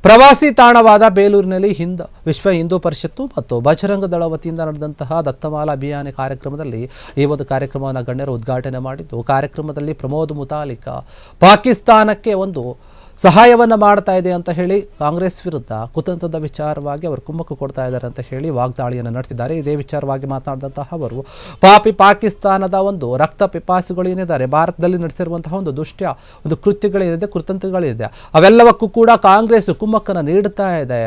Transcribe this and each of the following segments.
ಪ್ರವಾಸಿ ತಾಣವಾದ ಬೇಲೂರಿನಲ್ಲಿ ವಿಶ್ವ ಹಿಂದೂ ಪರಿಷತ್ತು ಮತ್ತು ಬಜರಂಗ ದಳ ವತಿಯಿಂದ ನಡೆದಂತಹ ದತ್ತಮಾಲಾ ಅಭಿಯಾನ ಕಾರ್ಯಕ್ರಮದಲ್ಲಿ ಈ ಒಂದು ಕಾರ್ಯಕ್ರಮವನ್ನು ಗಣ್ಯರು ಉದ್ಘಾಟನೆ ಮಾಡಿದ್ದು, ಕಾರ್ಯಕ್ರಮದಲ್ಲಿ ಪ್ರಮೋದ್ ಮುತಾಲಿಕ್ ಪಾಕಿಸ್ತಾನಕ್ಕೆ ಒಂದು ಸಹಾಯವನ್ನು ಮಾಡ್ತಾ ಇದೆ ಅಂತ ಹೇಳಿ ಕಾಂಗ್ರೆಸ್ ವಿರುದ್ಧ ಕುತಂತ್ರದ ವಿಚಾರವಾಗಿ ಅವರು ಕುಮ್ಮಕ್ಕು ಕೊಡ್ತಾ ಇದ್ದಾರೆ ಅಂತ ಹೇಳಿ ವಾಗ್ದಾಳಿಯನ್ನು ನಡೆಸಿದ್ದಾರೆ. ಇದೇ ವಿಚಾರವಾಗಿ ಮಾತನಾಡಿದಂತಹ ಅವರು, ಪಾಕಿಸ್ತಾನದ ಒಂದು ರಕ್ತ ಪಿಪಾಸುಗಳು ಏನಿದ್ದಾರೆ, ಭಾರತದಲ್ಲಿ ನಡೆಸಿರುವಂತಹ ಒಂದು ಒಂದು ಕೃತ್ಯಗಳೇನಿದೆ, ಕುತಂತ್ರಗಳಿದೆ, ಅವೆಲ್ಲವಕ್ಕೂ ಕೂಡ ಕಾಂಗ್ರೆಸ್ ಕುಮ್ಮಕ್ಕನ್ನು ನೀಡುತ್ತಾ ಇದೆ.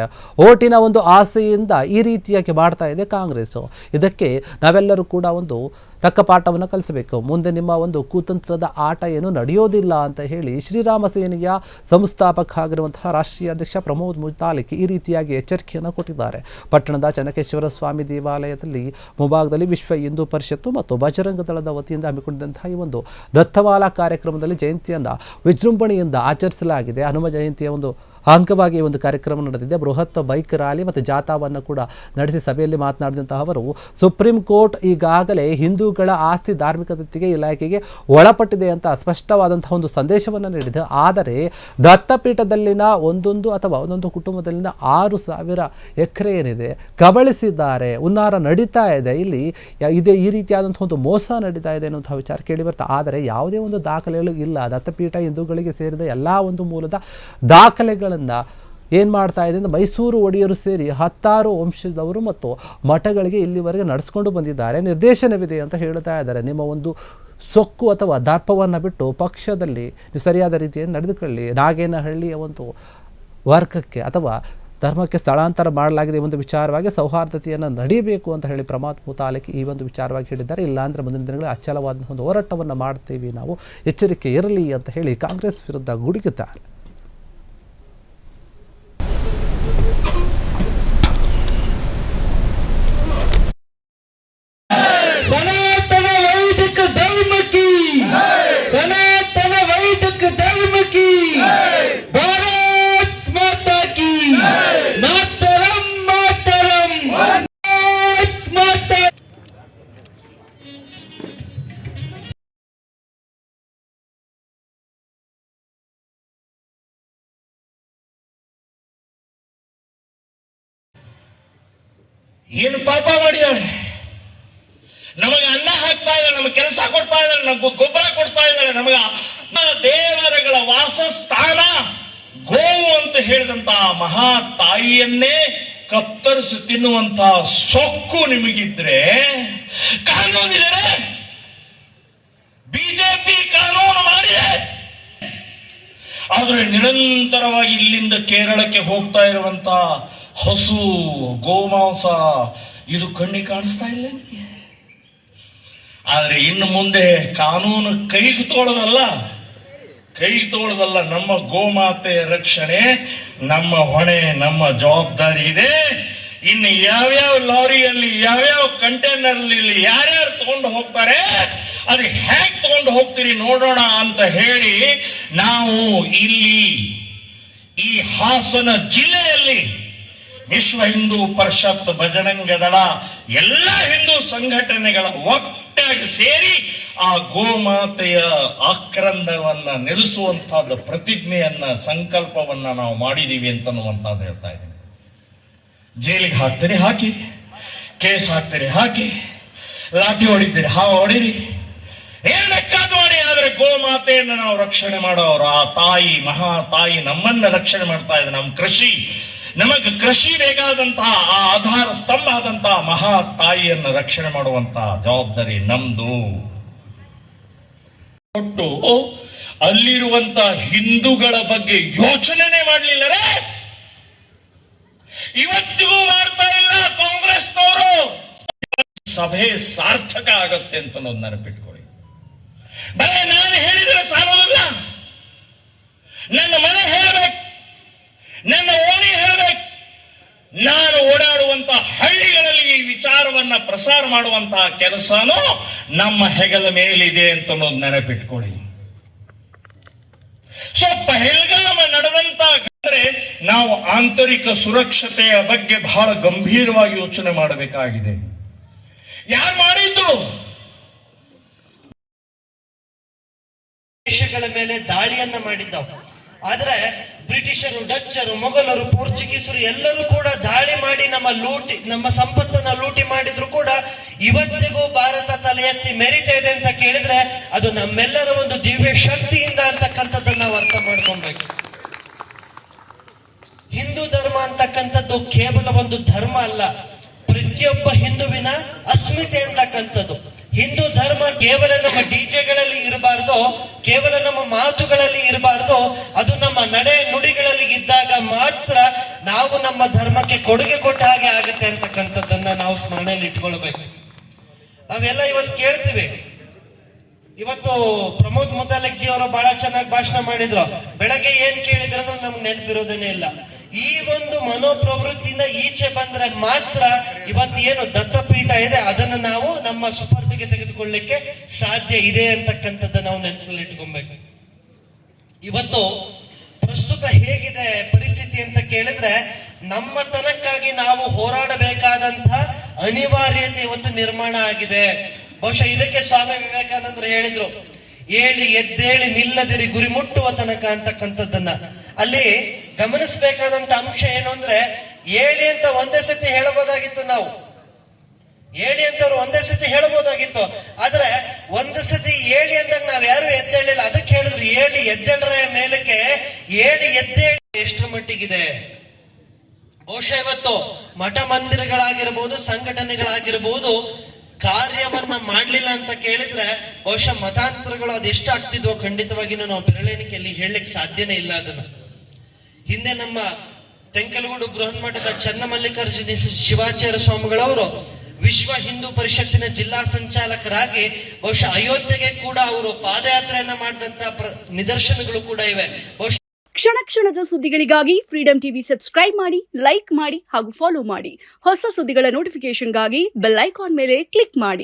ಓಟಿನ ಒಂದು ಆಸೆಯಿಂದ ಈ ರೀತಿಯಾಗಿ ಮಾಡ್ತಾ ಇದೆ ಕಾಂಗ್ರೆಸ್. ಇದಕ್ಕೆ ನಾವೆಲ್ಲರೂ ಕೂಡ ಒಂದು ತಕ್ಕ ಪಾಠವನ್ನು ಕಲಿಸಬೇಕು. ಮುಂದೆ ನಿಮ್ಮ ಒಂದು ಕುತಂತ್ರದ ಆಟ ಏನು ನಡೆಯೋದಿಲ್ಲ ಅಂತ ಹೇಳಿ ಶ್ರೀರಾಮ ಸೇನೆಯ ಸಂಸ್ಥಾಪಕ ಆಗಿರುವಂತಹ ರಾಷ್ಟ್ರೀಯ ಅಧ್ಯಕ್ಷ ಪ್ರಮೋದ್ ಮುತಾಲಿಕ್ ಈ ರೀತಿಯಾಗಿ ಎಚ್ಚರಿಕೆಯನ್ನು ಕೊಟ್ಟಿದ್ದಾರೆ. ಪಟ್ಟಣದ ಚನ್ನಕೇಶ್ವರ ಸ್ವಾಮಿ ದೇವಾಲಯದಲ್ಲಿ ಮುಂಭಾಗದಲ್ಲಿ ವಿಶ್ವ ಹಿಂದೂ ಪರಿಷತ್ತು ಮತ್ತು ಬಜರಂಗ ದಳದ ವತಿಯಿಂದ ಹಮ್ಮಿಕೊಂಡಿದ್ದಂತಹ ಈ ಒಂದು ದತ್ತಮಾಲಾ ಕಾರ್ಯಕ್ರಮದಲ್ಲಿ ಜಯಂತಿಯನ್ನು ವಿಜೃಂಭಣೆಯಿಂದ ಆಚರಿಸಲಾಗಿದೆ. ಹನುಮ ಜಯಂತಿಯ ಒಂದು ಅಂಗವಾಗಿ ಈ ಒಂದು ಕಾರ್ಯಕ್ರಮ ನಡೆದಿದೆ. ಬೃಹತ್ ಬೈಕ್ ರ್ಯಾಲಿ ಮತ್ತು ಜಾಥಾವನ್ನು ಕೂಡ ನಡೆಸಿ ಸಭೆಯಲ್ಲಿ ಮಾತನಾಡಿದಂತಹ ಅವರು, ಸುಪ್ರೀಂ ಕೋರ್ಟ್ ಈಗಾಗಲೇ ಹಿಂದೂಗಳ ಆಸ್ತಿ ಧಾರ್ಮಿಕ ದತ್ತಿಗೆ ಇಲಾಖೆಗೆ ಒಳಪಟ್ಟಿದೆ ಅಂತ ಸ್ಪಷ್ಟವಾದಂತಹ ಒಂದು ಸಂದೇಶವನ್ನು ನೀಡಿದೆ. ಆದರೆ ದತ್ತಪೀಠದಲ್ಲಿನ ಒಂದೊಂದು ಕುಟುಂಬದಲ್ಲಿನ 6,000 ಎಕರೆ ಏನಿದೆ ಕಬಳಿಸಿದ್ದಾರೆ, ಹುನ್ನಾರ ನಡೀತಾ ಇದೆ, ಇಲ್ಲಿ ಈ ರೀತಿಯಾದಂತಹ ಒಂದು ಮೋಸ ನಡೀತಾ ಇದೆ ಅನ್ನುವಂತಹ ವಿಚಾರ ಕೇಳಿ ಬರ್ತಾ. ಆದರೆ ಯಾವುದೇ ಒಂದು ದಾಖಲೆಗಳು ಇಲ್ಲ. ದತ್ತಪೀಠ ಹಿಂದೂಗಳಿಗೆ ಸೇರಿದ ಎಲ್ಲ ಒಂದು ಮೂಲದ ದಾಖಲೆಗಳನ್ನು ಏನು ಮಾಡ್ತಾ ಇದೆ ಅಂದರೆ ಮೈಸೂರು ಒಡೆಯರು ಸೇರಿ 10 ವಂಶದವರು ಮತ್ತು ಮಠಗಳಿಗೆ ಇಲ್ಲಿವರೆಗೆ ನಡೆಸ್ಕೊಂಡು ಬಂದಿದ್ದಾರೆ, ನಿರ್ದೇಶನವಿದೆ ಅಂತ ಹೇಳ್ತಾ ಇದ್ದಾರೆ. ನಿಮ್ಮ ಒಂದು ಸೊಕ್ಕು ಅಥವಾ ದರ್ಪವನ್ನು ಬಿಟ್ಟು ಪಕ್ಷದಲ್ಲಿ ನೀವು ಸರಿಯಾದ ರೀತಿಯಲ್ಲಿ ನಡೆದುಕೊಳ್ಳಿ. ನಾಗೇನಹಳ್ಳಿಯ ಒಂದು ವರ್ಗಕ್ಕೆ ಅಥವಾ ಧರ್ಮಕ್ಕೆ ಸ್ಥಳಾಂತರ ಮಾಡಲಾಗಿದೆ ಒಂದು ವಿಚಾರವಾಗಿ ಸೌಹಾರ್ದತೆಯನ್ನು ನಡೀಬೇಕು ಅಂತ ಹೇಳಿ ಪ್ರಮೋದ್ ಮುತಾಲಿಕ್ ಈ ಒಂದು ವಿಚಾರವಾಗಿ ಹೇಳಿದ್ದಾರೆ. ಇಲ್ಲಾಂದರೆ ಮುಂದಿನ ದಿನಗಳಲ್ಲಿ ಅಚಲವಾದ ಒಂದು ಹೋರಾಟವನ್ನು ಮಾಡ್ತೀವಿ, ನಾವು ಎಚ್ಚರಿಕೆ ಇರಲಿ ಅಂತ ಹೇಳಿ ಕಾಂಗ್ರೆಸ್ ವಿರುದ್ಧ ಗುಡುಗುತ್ತಾರೆ. ಏನು ಪಾಪ ಮಾಡಿದಾಳೆ, ನಮಗೆ ಅನ್ನ ಹಾಕ್ತಾ ಇದ್ದಾಳೆ, ನಮಗೆ ಕೆಲಸ ಕೊಡ್ತಾ ಇದ್ದಾಳೆ, ನಮಗೆ ಗೊಬ್ಬರ ಕೊಡ್ತಾ ಇದ್ದಾಳೆ. ನಮಗ ದೇವರುಗಳ ವಾಸಸ್ಥಾನ ಗೋವು ಅಂತ ಹೇಳಿದಂತ ಮಹಾ ತಾಯಿಯನ್ನೇ ಕತ್ತರಿಸಿ ತಿನ್ನುವಂತ ಸೊಕ್ಕು ನಿಮಗಿದ್ರೆ ಕಾನೂನಿದೆ. ಬಿಜೆಪಿ ಕಾನೂನು ಮಾಡಿದೆ, ಆದ್ರೆ ನಿರಂತರವಾಗಿ ಇಲ್ಲಿಂದ ಕೇರಳಕ್ಕೆ ಹೋಗ್ತಾ ಇರುವಂತ ಹಸು ಗೋಮಾಂಸ ಇದು ಕಣ್ಣಿಗೆ ಕಾಣಿಸ್ತಾ ಇಲ್ಲ ನಿಮಗೆ. ಆದ್ರೆ ಇನ್ನು ಮುಂದೆ ಕಾನೂನು ಕೈಗೆ ತೋಳದಲ್ಲ, ನಮ್ಮ ಗೋಮಾತೆ ರಕ್ಷಣೆ ನಮ್ಮ ಹೊಣೆ, ನಮ್ಮ ಜವಾಬ್ದಾರಿ ಇದೆ. ಇನ್ನು ಯಾವ್ಯಾವ ಲಾರಿಯಲ್ಲಿ ಯಾವ್ಯಾವ ಕಂಟೈನರ್ ಯಾರ್ಯಾರು ತಗೊಂಡು ಹೋಗ್ತಾರೆ, ಅದು ಹೇಗೆ ತಗೊಂಡು ಹೋಗ್ತೀರಿ ನೋಡೋಣ ಅಂತ ಹೇಳಿ ನಾವು ಇಲ್ಲಿ ಈ ಹಾಸನ ಜಿಲ್ಲೆಯಲ್ಲಿ ವಿಶ್ವ ಹಿಂದೂ ಪರಿಷತ್, ಬಜರಂಗ ದಳ, ಎಲ್ಲ ಹಿಂದೂ ಸಂಘಟನೆಗಳ ಒಟ್ಟಾಗಿ ಸೇರಿ ಆ ಗೋಮಾತೆಯ ಆಕ್ರಂದವನ್ನ ನಿಲ್ಲಿಸುವಂತಹದ್ದು ಪ್ರತಿಜ್ಞೆಯನ್ನ, ಸಂಕಲ್ಪವನ್ನ ನಾವು ಮಾಡಿದೀವಿ ಅಂತನ್ನುವಂತದ್ದು ಹೇಳ್ತಾ ಇದ್ದೀನಿ. ಜೈಲಿಗೆ ಹಾಕ್ತೀರಿ ಹಾಕಿ, ಕೇಸ್ ಹಾಕ್ತೀರಿ ಹಾಕಿ, ಲಾಠಿ ಹೊಡಿತೀರಿ ಹೊಡಿರಿ, ಏನಕ್ಕಾದ್ರು ಮಾಡಿ, ಆದ್ರೆ ಗೋಮಾತೆಯನ್ನು ನಾವು ರಕ್ಷಣೆ ಮಾಡೋರು. ಆ ತಾಯಿ, ಮಹಾ ತಾಯಿ ನಮ್ಮನ್ನ ರಕ್ಷಣೆ ಮಾಡ್ತಾ ಇದೆ. ನಮ್ಮ ಕೃಷಿ, ನಮಗೆ ಕೃಷಿ ಬೇಕಾದಂತಹ ಆ ಆಧಾರ ಸ್ತಂಭ ಆದಂತಹ ಮಹಾ ತಾಯಿಯನ್ನು ರಕ್ಷಣೆ ಮಾಡುವಂತಹ ಜವಾಬ್ದಾರಿ ನಮ್ದು. ಕೊಟ್ಟು ಅಲ್ಲಿರುವಂತ ಹಿಂದೂಗಳ ಬಗ್ಗೆ ಯೋಚನೆ ಮಾಡಲಿಲ್ಲರೇ, ಇವತ್ತಿಗೂ ಮಾಡ್ತಾ ಇಲ್ಲ ಕಾಂಗ್ರೆಸ್ನವರು. ಸಭೆ ಸಾರ್ಥಕ ಆಗತ್ತೆ ಅಂತ ನೆನಪಿಟ್ಕೊಳ್ಳಿ. ಬರೀ ನಾನು ಹೇಳಿದ್ರೆ ಸಾಲೋದಿಲ್ಲ, ನನ್ನ ಮನೆ ಹೇಳಬೇಕು, ನನ್ನ ಓಣಿ ಹೇಳಬೇಕು, ನಾನು ಓಡಾಡುವಂತ ಹಳ್ಳಿಗಳಲ್ಲಿ ಈ ವಿಚಾರವನ್ನ ಪ್ರಸಾರ ಮಾಡುವಂತಹ ಕೆಲಸನೂ ನಮ್ಮ ಹೆಗಲ ಮೇಲಿದೆ ಅಂತ ನೆನಪಿಟ್ಕೊಳ್ಳಿ. ಪಹಲ್ಗಾಮ ನಡೆದಂತ ನಾವು ಆಂತರಿಕ ಸುರಕ್ಷತೆಯ ಬಗ್ಗೆ ಬಹಳ ಗಂಭೀರವಾಗಿ ಯೋಚನೆ ಮಾಡಬೇಕಾಗಿದೆ. ಯಾರು ಮಾಡಿದ್ದು? ದೇಶಗಳ ಮೇಲೆ ದಾಳಿಯನ್ನ ಮಾಡಿದ್ದವು. ಆದ್ರೆ ಬ್ರಿಟಿಷರು, ಡಚ್ಚರು, ಮೊಘಲರು, ಪೋರ್ಚುಗೀಸರು ಎಲ್ಲರೂ ಕೂಡ ದಾಳಿ ಮಾಡಿ ನಮ್ಮ ಸಂಪತ್ತನ್ನ ಲೂಟಿ ಮಾಡಿದ್ರು ಕೂಡ ಇವತ್ತಿಗೂ ಭಾರತ ತಲೆ ಎತ್ತಿ ಮೆರಿತಾ ಇದೆ ಅಂತ ಕೇಳಿದ್ರೆ ಅದು ನಮ್ಮೆಲ್ಲರ ಒಂದು ದಿವ್ಯ ಶಕ್ತಿಯಿಂದ ಅಂತಕ್ಕಂಥದ್ದನ್ನ ನಾವು ಅರ್ಥ ಮಾಡ್ಕೊಬೇಕು. ಹಿಂದೂ ಧರ್ಮ ಅಂತಕ್ಕಂಥದ್ದು ಕೇವಲ ಒಂದು ಧರ್ಮ ಅಲ್ಲ, ಪ್ರತಿಯೊಬ್ಬ ಹಿಂದುವಿನ ಅಸ್ಮಿತೆ ಅಂತಕ್ಕಂಥದ್ದು. ಹಿಂದೂ ಧರ್ಮ ಕೇವಲ ನಮ್ಮ ಡಿಜೆಗಳಲ್ಲಿ ಇರಬಾರ್ದು, ಕೇವಲ ನಮ್ಮ ಮಾತುಗಳಲ್ಲಿ ಇರಬಾರ್ದು, ಅದು ನಮ್ಮ ನಡೆ ನುಡಿಗಳಲ್ಲಿ ಇದ್ದಾಗ ಮಾತ್ರ ನಾವು ನಮ್ಮ ಧರ್ಮಕ್ಕೆ ಕೊಡುಗೆ ಕೊಟ್ಟ ಹಾಗೆ ಆಗುತ್ತೆ ಅಂತಕ್ಕಂಥದ್ದನ್ನ ನಾವು ಸ್ಮರಣೆಯಲ್ಲಿ ಇಟ್ಕೊಳ್ಬೇಕು. ನಾವೆಲ್ಲ ಇವತ್ತು ಕೇಳ್ತೀವಿ, ಇವತ್ತು ಪ್ರಮೋದ್ ಮುತಾಲಿಕ್ ಜಿ ಅವರು ಬಹಳ ಚೆನ್ನಾಗಿ ಭಾಷಣ ಮಾಡಿದ್ರು. ಬೆಳಗ್ಗೆ ಏನ್ ಕೇಳಿದ್ರು ಅಂದ್ರೆ ನಮ್ಗೆ ನೆನಪಿರೋದೇನೆ ಇಲ್ಲ. ಈ ಒಂದು ಮನೋಪ್ರವೃತ್ತಿಯಿಂದ ಈಚೆ ಬಂದ್ರೆ ಮಾತ್ರ ಇವತ್ತು ಏನು ದತ್ತಪೀಠ ಇದೆ ಅದನ್ನು ನಾವು ನಮ್ಮ ಸುಪರ್ದಿಗೆ ತೆಗೆದುಕೊಳ್ಳಿಕ್ಕೆ ಸಾಧ್ಯ ಇದೆ ಅಂತಕ್ಕಂಥದ್ದು ನಾವು ನೆನಪಲ್ಲಿ ಇಟ್ಕೊಬೇಕು. ಇವತ್ತು ಪ್ರಸ್ತುತ ಹೇಗಿದೆ ಪರಿಸ್ಥಿತಿ ಅಂತ ಕೇಳಿದ್ರೆ ನಮ್ಮ ತನಕ್ಕಾಗಿ ನಾವು ಹೋರಾಡಬೇಕಾದಂತ ಅನಿವಾರ್ಯತೆ ಇವತ್ತು ನಿರ್ಮಾಣ ಆಗಿದೆ. ಬಹುಶಃ ಇದಕ್ಕೆ ಸ್ವಾಮಿ ವಿವೇಕಾನಂದರು ಹೇಳಿದ್ರು, ಏಳಿ ಎದ್ದೇಳಿ ನಿಲ್ಲದಿರಿ ಗುರಿ ಮುಟ್ಟುವ ತನಕ ಅಂತಕ್ಕಂಥದ್ದನ್ನ. ಅಲ್ಲಿ ಗಮನಿಸಬೇಕಾದಂತ ಅಂಶ ಏನು ಅಂದ್ರೆ, ಏಳಿ ಅಂತ ಒಂದೇ ಸತಿ ಹೇಳಬಹುದಾಗಿತ್ತು, ನಾವು ಏಳಿ ಅಂತವ್ರು ಒಂದೇ ಸತಿ ಹೇಳಬಹುದಾಗಿತ್ತು. ಆದ್ರೆ ಒಂದು ಸತಿ ಏಳಿ ಅಂದಾಗ ನಾವ್ ಯಾರು ಎದ್ದೇಳಿಲ್ಲ. ಅದಕ್ಕೆ ಹೇಳಿದ್ರು ಏಳಿ ಎದ್ದೇಳರ ಮೇಲಕ್ಕೆ ಏಳಿ ಎದ್ದೇಳಿ ಎಷ್ಟರ ಮಟ್ಟಿಗಿದೆ. ಬಹುಶಃ ಇವತ್ತು ಮಠ ಮಂದಿರಗಳಾಗಿರ್ಬೋದು, ಸಂಘಟನೆಗಳಾಗಿರ್ಬೋದು ಕಾರ್ಯವನ್ನ ಮಾಡ್ಲಿಲ್ಲ ಅಂತ ಕೇಳಿದ್ರೆ ಬಹುಶಃ ಮತಾಂತರಗಳು ಅದೆಷ್ಟು ಆಗ್ತಿದ್ವೋ ಖಂಡಿತವಾಗಿನೂ ನಾವು ಬೆರಳೆಣಿಕೆಯಲ್ಲಿ ಹೇಳಲಿಕ್ಕೆ ಸಾಧ್ಯನೇ ಇಲ್ಲ. ಅದನ್ನ ಹಿಂದೆ ನಮ್ಮ ತೆಂಕಲಗೂಡು ಬೃಹನ್ಮಠದ ಚನ್ನಮಲ್ಲಿಕಾರ್ಜುನ ಶಿವಾಚಾರ್ಯ ಸ್ವಾಮಿಗಳವರು ವಿಶ್ವ ಹಿಂದೂ ಪರಿಷತ್ತಿನ ಜಿಲ್ಲಾ ಸಂಚಾಲಕರಾಗಿ ಬಹುಶಃ ಅಯೋಧ್ಯೆಗೆ ಕೂಡ ಅವರು ಪಾದಯಾತ್ರೆಯನ್ನ ಮಾಡಿದಂತ ನಿದರ್ಶನಗಳು ಕೂಡ ಇವೆ. ಕ್ಷಣ ಕ್ಷಣದ ಸುದ್ದಿಗಳಿಗಾಗಿ ಫ್ರೀಡಂ ಟಿವಿ ಸಬ್ಸ್ಕ್ರೈಬ್ ಮಾಡಿ, ಲೈಕ್ ಮಾಡಿ ಹಾಗೂ ಫಾಲೋ ಮಾಡಿ. ಹೊಸ ಸುದ್ದಿಗಳ ನೋಟಿಫಿಕೇಶನ್ಗಾಗಿ ಬೆಲ್ ಐಕಾನ್ ಮೇಲೆ ಕ್ಲಿಕ್ ಮಾಡಿ.